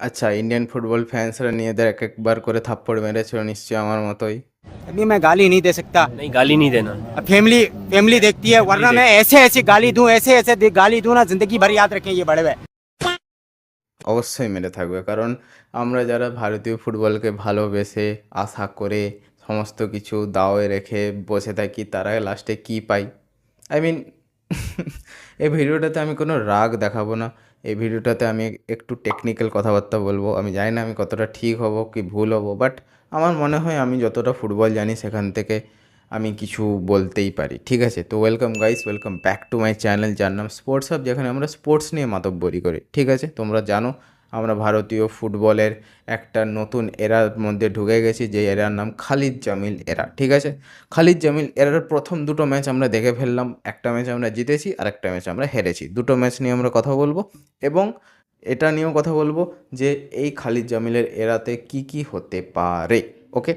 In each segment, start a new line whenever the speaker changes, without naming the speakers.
আচ্ছা, Indian football ফ্যান্সরা নিজেদের এক-একবার করে থাপ্পড় মেরেছিল নিশ্চয়ই আমার মতোই।
अभी मैं गाली नहीं दे सकता।
नहीं, गाली नहीं देना।
अब फैमिली फैमिली देखती है,
फैमिली
वरना मैं
देख।
ऐसे ऐसे गाली दूं, ऐसे ऐसे गाली दूं ना, जिंदगी भर याद रखें ये बड़े हुए।
অবশ্যই মেরে থাকবে। কারণ আমরা যারা ভারতীয় ফুটবলকে ভালোবেসে, আশা করে, সমস্ত কিছু দাওয়ে রেখে বসে থাকি, তারা লাস্টে কী পাই? আই মিন এই ভিডিওটাতে আমি কোনো রাগ দেখাবো না। এই ভিডিওটাতে আমি একটু টেকনিক্যাল কথাবার্তা বলবো। আমি জানি না আমি কতটা ঠিক হব কি ভুল হব, বাট আমার মনে হয় আমি যতটা ফুটবল জানি সেখান থেকে আমি কিছু বলতেই পারি। ঠিক আছে? তো welcome guys, welcome back to my channel, যার নাম স্পোর্টস হাব, যেখানে আমরা স্পোর্টস নিয়ে মাতব্বরি করি। ঠিক আছে? তোমরা জানো আমরা ভারতীয় ফুটবলের একটা নতুন এরার মধ্যে ঢুকে গেছি, যে এরার নাম খালিদ জামিল এরা। ঠিক আছে? খালিদ জামিল এরার প্রথম দুটো ম্যাচ আমরা দেখে ফেললাম। একটা ম্যাচ আমরা জিতেছি, আর একটা ম্যাচ আমরা হেরেছি। দুটো ম্যাচ নিয়ে আমরা কথা বলবো এবং এটা নিয়েও কথা বলবো যে এই খালিদ জামিলের এরাতে কি কি হতে পারে। ওকে,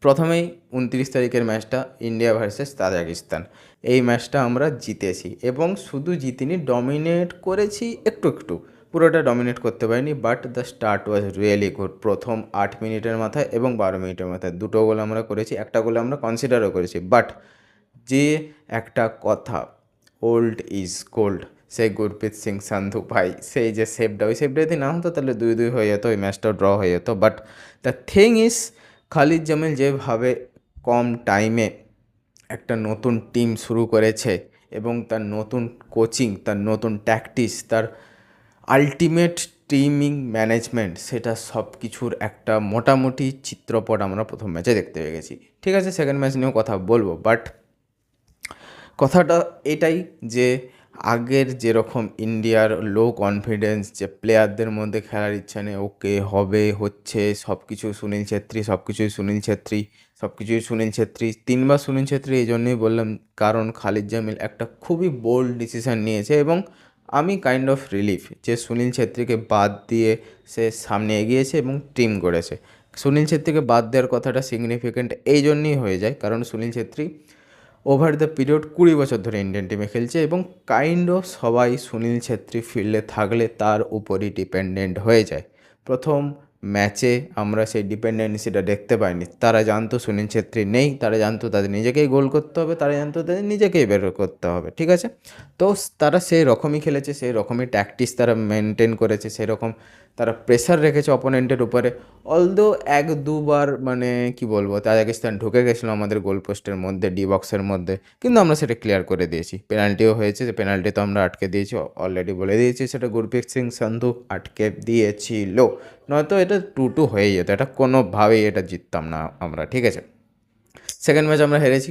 প্রথমেই 29 তারিখের ম্যাচটা ইন্ডিয়া ভার্সেস তাজিকিস্তান। এই ম্যাচটা আমরা জিতেছি এবং শুধু জিতিনি, ডমিনেট করেছি একটু একটু, পুরোটা ডমিনেট করতে পারিনি, but the start was really good. প্রথম 8 মিনিটের মাথায় এবং 12 মিনিটের মাথায় দুটো গোল আমরা করেছি, একটা গোল আমরা কনসিডারও করেছি। বাট যে একটা কথা, ওল্ড ইজ গোল্ড, সেই গুরপ্রীত সিং সান্ধু ভাই, সেই যে সেভটা, ওই সেভটা যদি না হতো তাহলে 2-2 হয়ে যেত, ওই ম্যাচটাও ড্র হয়ে যেত। But the thing is, Khalid Jamil যেভাবে কম টাইমে একটা নতুন টিম শুরু করেছে এবং তার নতুন কোচিং, তার নতুন ট্যাকটিক্স, তার আলটিমেট টিমিং ম্যানেজমেন্ট, সেটা সব কিছুর একটা মোটামুটি চিত্রপট আমরা প্রথম ম্যাচে দেখতে পেয়ে গেছি। ঠিক আছে, সেকেন্ড ম্যাচ নিয়েও কথা বলবো, বাট কথাটা এটাই যে আগের যেরকম ইন্ডিয়ার লো কনফিডেন্স, যে প্লেয়ারদের মধ্যে খেলার ইচ্ছা নেই, ওকে হবে, হচ্ছে, সব কিছু সুনীল ছেত্রী, সব কিছুই সুনীল ছেত্রী, সব কিছুই সুনীল ছেত্রী, তিনবার সুনীল ছেত্রী, এই জন্যই বললাম কারণ খালিদ জামিল একটা খুবই বোল্ড ডিসিশান নিয়েছে এবং আমি কাইন্ড অফ রিলিফ যে সুনীল ছেত্রীকে বাদ দিয়ে সে সামনে এগিয়েছে এবং টিম গড়েছে। সুনীল ছেত্রীকে বাদ দেওয়ার কথাটা সিগনিফিক্যান্ট এই জন্যই হয়ে যায় কারণ Sunil Chhetri over the period 20 বছর ধরে ইন্ডিয়ান টিমে খেলছে এবং কাইন্ড অফ সবাই সুনীল ছেত্রী ফিল্ডে থাকলে তার উপরই ডিপেন্ডেন্ট হয়ে যায়। প্রথম ম্যাচে আমরা সেই ডিপেন্ডেন্সিটা দেখতে পাইনি। তারা জানতো সুনীল ছেত্রী নেই, তারা জানতো তাদের নিজেকেই গোল করতে হবে, তারা জানতো তাদের নিজেকেই বের করতে হবে। ঠিক আছে? তো তারা সেই রকমই খেলেছে, সেই রকমই ট্যাকটিক্স তারা মেনটেন করেছে, সেরকম তারা প্রেশার রেখেছে অপোনেন্টের উপরে। অলদো এক দুবার মানে কি বলবো, তাজিকিস্তান ঢুকে গেছিলো আমাদের গোল পোস্টের মধ্যে, ডি বক্সের মধ্যে, কিন্তু আমরা সেটা ক্লিয়ার করে দিয়েছি। পেনাল্টিও হয়েছে, যে পেনাল্টি তো আমরা আটকে দিয়েছি, অলরেডি বলে দিয়েছি, সেটা গুরপ্রীত সিং সান্ধু আটকে দিয়েছিল, নয়তো এটা 2-2 হয়ে যেত, এটা কোনোভাবেই এটা জিততাম না আমরা। ঠিক আছে? সেকেন্ড ম্যাচ আমরা হেরেছি।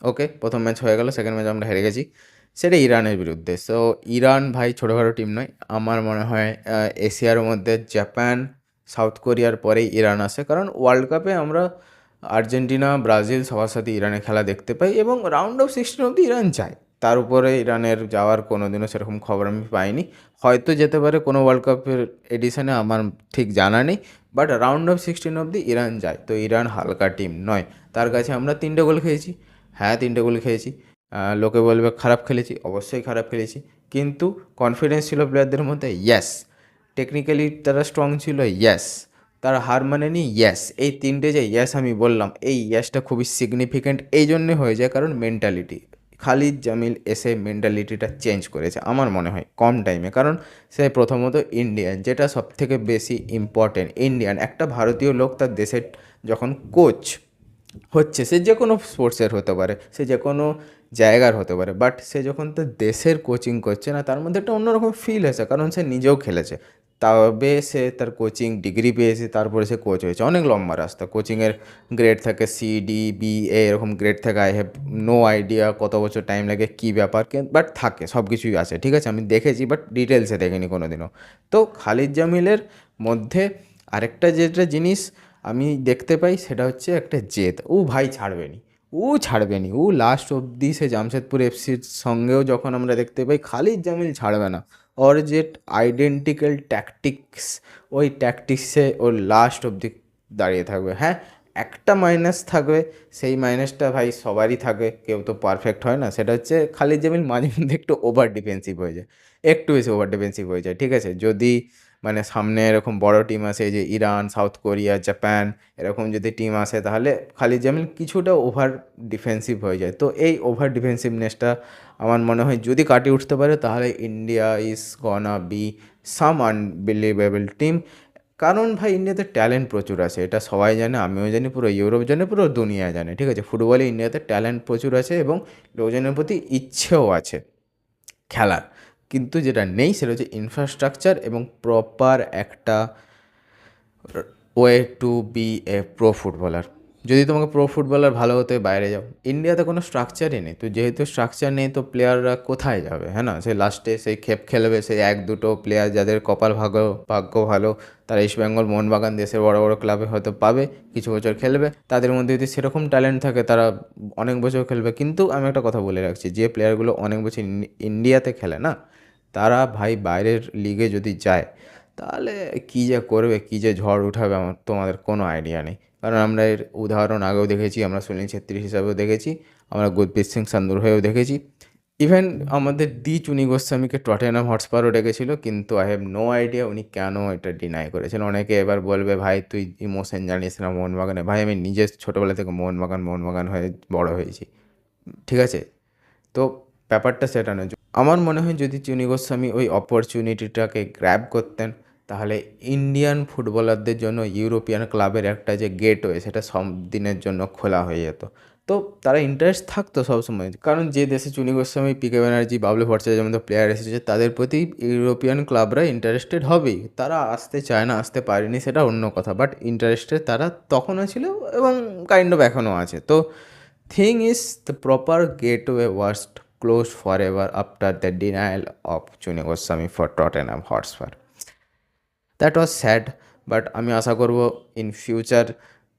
ওকে, প্রথম ম্যাচ হয়ে গেল, সেকেন্ড ম্যাচ আমরা হেরে গেছি, সেটা ইরানের বিরুদ্ধে। সো ইরান ভাই ছোটোখাটো টিম নয়, আমার মনে হয় এশিয়ার মধ্যে জাপান, সাউথ কোরিয়ার পরেই ইরান আসে, কারণ ওয়ার্ল্ড কাপে আমরা আর্জেন্টিনা, ব্রাজিল সবার সাথে ইরানের খেলা দেখতে পাই এবং রাউন্ড অফ 16 অবধি ইরান যায়। তার উপরে ইরানের যাওয়ার কোনো দিনও সেরকম খবর আমি পাইনি। হয়তো যেতে পারে কোনো ওয়ার্ল্ড কাপের এডিশনে, আমার ঠিক জানা নেই, বাট রাউন্ড অফ 16 অবধি ইরান যায়। তো ইরান হালকা টিম নয়, তার কাছে আমরা 3টে গোল খেয়েছি। হ্যাঁ, 3টে গোল খেয়েছি। লোকে বলবে খারাপ খেলেছি, অবশ্যই খারাপ খেলেছি, কিন্তু কনফিডেন্স ছিল প্লেয়ারদের মধ্যে, ইয়েস। টেকনিক্যালি তারা স্ট্রং ছিল, ইয়েস। তারা হার মানেনি, ইয়েস। এই 3টে যে ইয়েস আমি বললাম, এই ইয়েসটা খুবই সিগনিফিক্যান্ট এই জন্যে হয়ে যায় কারণ মেন্টালিটি। খালিদ জামিল এসে মেন্টালিটিটা চেঞ্জ করেছে আমার মনে হয় কম টাইমে, কারণ সে প্রথমত ইন্ডিয়ান, যেটা সবথেকে বেশি ইম্পর্টেন্ট। ইন্ডিয়ান একটা ভারতীয় লোক তার দেশের যখন কোচ হচ্ছে, সে যে কোনো স্পোর্টসের হতে পারে, সে যে কোনো জায়গার হতে পারে, বাট সে যখন তার দেশের কোচিং করছে না, তার মধ্যে একটা অন্যরকম ফিল আছে, কারণ সে নিজেও খেলেছে, তবে সে তার কোচিং ডিগ্রি পেয়েছে, তারপরে সে কোচ হয়েছে। অনেক লম্বা রাস্তা, কোচিংয়ের গ্রেড থাকে CDBA, এরকম গ্রেড থাকে। আই হ্যাভ নো আইডিয়া কত বছর টাইম লাগে, কী ব্যাপার, বাট থাকে, সব কিছুই আছে। ঠিক আছে? আমি দেখেছি, বাট ডিটেলসে দেখিনি কোনো দিনও। তো খালিদ জামিলের মধ্যে আরেকটা যেটা জিনিস আমি দেখতে পাই, সেটা হচ্ছে একটা জেদ। ও ভাই ছাড়বে নি, ও ছাড়বে নি, ও লাস্ট অবধি, সে জামশেদপুর এফসির সঙ্গেও যখন আমরা দেখতে পাই খালিদ জামিল ছাড়বে না। ওর যে আইডেন্টিক্যাল ট্যাকটিক্স, ওই ট্যাকটিক্সে ওর লাস্ট অবধি দাঁড়িয়ে থাকবে। হ্যাঁ, একটা মাইনাস থাকবে, সেই মাইনাসটা ভাই সবারই থাকে, কেউ তো পারফেক্ট হয় না, সেটা হচ্ছে খালিদ জামিল মাঝে মধ্যে একটু ওভার ডিফেন্সিভ হয়ে যায়, একটু বেশি ওভার ডিফেন্সিভ হয়ে যায়। ঠিক আছে? যদি মানে সামনে এরকম বড় টিম আসে, এই যে ইরান, সাউথ কোরিয়া, জাপান, এরকম যদি টিম আসে তাহলে খালিদ জামিল কিছুটা ওভার ডিফেন্সিভ হয়ে যায়। তো এই ওভার ডিফেন্সিভনেসটা আমার মনে হয় যদি কাটিয়ে উঠতে পারে তাহলে India is গনা be some unbelievable team. কারণ ভাই ইন্ডিয়াতে ট্যালেন্ট প্রচুর আছে, এটা সবাই জানে, আমিও জানি, পুরো ইউরোপ জানে, পুরো দুনিয়া জানে, ঠিক আছে? ফুটবলে ইন্ডিয়াতে ট্যালেন্ট প্রচুর আছে এবং লোকজনের প্রতি ইচ্ছেও আছে খেলার। কিন্তু যেটা নেই সেটা হচ্ছে ইনফ্রাস্ট্রাকচার এবং প্রপার একটা way to be a pro footballer. যদি তোমাকে প্রো ফুটবলার ভালো হতে হয় বাইরে যাও, ইন্ডিয়াতে কোনো স্ট্রাকচারই নেই। তো যেহেতু স্ট্রাকচার নেই তো প্লেয়াররা কোথায় যাবে, হ্যাঁ না? সেই লাস্টে সেই খেপ খেলবে সেই এক দুটো প্লেয়ার যাদের কপাল ভাগ্য ভালো, তারা ইস্ট বেঙ্গল, মোহনবাগান, দেশের বড় বড় ক্লাবে হয়তো পাবে, কিছু বছর খেলবে। তাদের মধ্যে যদি সেরকম ট্যালেন্ট থাকে তারা অনেক বছর খেলবে। কিন্তু আমি একটা কথা বলে রাখছি, যে প্লেয়ারগুলো অনেক বছর ইন্ডিয়াতে খেলে না, তারা ভাই বাইরের লিগে যদি যায় তাহলে কী যে করবে, কী যে ঝড় উঠাবে আমার তোমাদের কোনো আইডিয়া নেই। কারণ আমরা এর উদাহরণ আগেও দেখেছি, আমরা সুনীল ছেত্রী হিসাবেও দেখেছি, আমরা গুরপ্রীত সিং সান্ধুর হয়েও দেখেছি। ইভেন আমাদের চুনি গোস্বামীকে টটেনহাম হটস্পারও ডেকেছিল, কিন্তু আই হ্যাভ নো আইডিয়া উনি কেন এটা ডিনাই করেছেন। অনেকে এবার বলবে ভাই তুই ইমোশন জানিস না মোহনবাগানে। ভাই আমি নিজে ছোটোবেলা থেকে মোহনবাগান হয়ে বড় হয়েছি, ঠিক আছে? তো ব্যাপারটা সেটা নয়। আমার মনে হয় যদি চুনি গোস্বামী ওই অপরচুনিটিটাকে গ্র্যাব করতেন তাহলে ইন্ডিয়ান ফুটবলারদের জন্য ইউরোপিয়ান ক্লাবের একটা যে গেটওয়ে সেটা সব দিনের জন্য খোলা হয়ে যেত। তো তারা ইন্টারেস্ট থাকতো সবসময়, কারণ যে দেশে চুনি গোস্বামী, পিকে ব্যানার্জি, বাবলু ভট্টাচার্যের মতো প্লেয়ার এসেছে তাদের প্রতি ইউরোপিয়ান ক্লাবরা ইন্টারেস্টেড হবেই। তারা আসতে চায় না, আসতে পারেনি সেটা অন্য কথা, বাট ইন্টারেস্টেড তারা তখনও ছিল এবং কাইন্ড অফ এখনও আছে। তো thing is the proper gateway was closed forever after the denial of Chuni Goswami for Tottenham Hotspur. That was sad, but আমি আশা করব ইন ফিউচার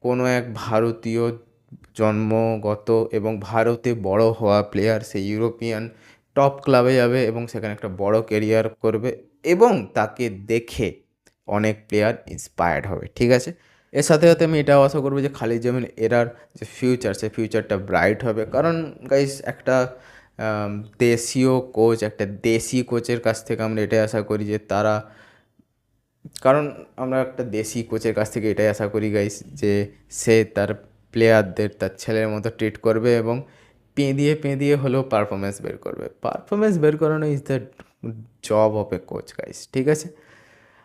কোনো এক ভারতীয় জন্মগত এবং ভারতে বড় হওয়া প্লেয়ার সেই ইউরোপিয়ান টপ ক্লাবে যাবে এবং সেখানে একটা বড় কেরিয়ার করবে এবং তাকে দেখে অনেক প্লেয়ার ইন্সপায়ার্ড হবে, ঠিক আছে? এর সাথে সাথে আমি এটাও আশা করবো যে খালিদ জামিল এরার যে ফিউচার, সেই ফিউচারটা ব্রাইট হবে। কারণ গাইস একটা দেশীয় কোচ, একটা দেশি কোচের কাছ থেকে আমরা এটাই আশা করি যে তারা, কারণ আমরা একটা দেশি কোচের কাছ থেকে এটাই আশা করি গাইস যে সে তার প্লেয়ারদের তার ছেলের মতো ট্রিট করবে এবং পেঁদিয়ে হলেও পারফরমেন্স বের করবে। পারফরমেন্স বের করানো is the job of A coach guys, ঠিক আছে?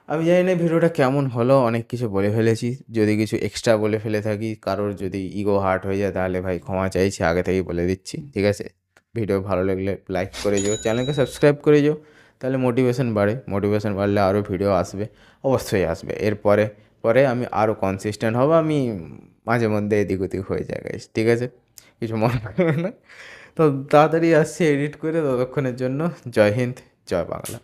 আমি জানি না ভিডিওটা কেমন হলো, অনেক কিছু বলে ফেলেছি। যদি কিছু এক্সট্রা বলে ফেলে থাকি, কারোর যদি ইগো হার্ট হয়ে যায় তাহলে ভাই ক্ষমা চাইছি, আগে থেকেই বলে দিচ্ছি, ঠিক আছে? ভিডিও ভালো লাগলে লাইক করে যেও, চ্যানেলকে সাবস্ক্রাইব করে যেও, তাহলে মোটিভেশন বাড়ে। মোটিভেশন বাড়লে আরও ভিডিও আসবে, অবশ্যই আসবে। পরে আমি আরও কনসিস্টেন্ট হব। আমি মাঝে মধ্যে এদিক ওদিক হয়ে যায় গাইস, ঠিক আছে? কিছু মনে করবে না। তো তাড়াতাড়ি আসছি এডিট করে, ততক্ষণের জন্য জয় হিন্দ, জয় বাংলা।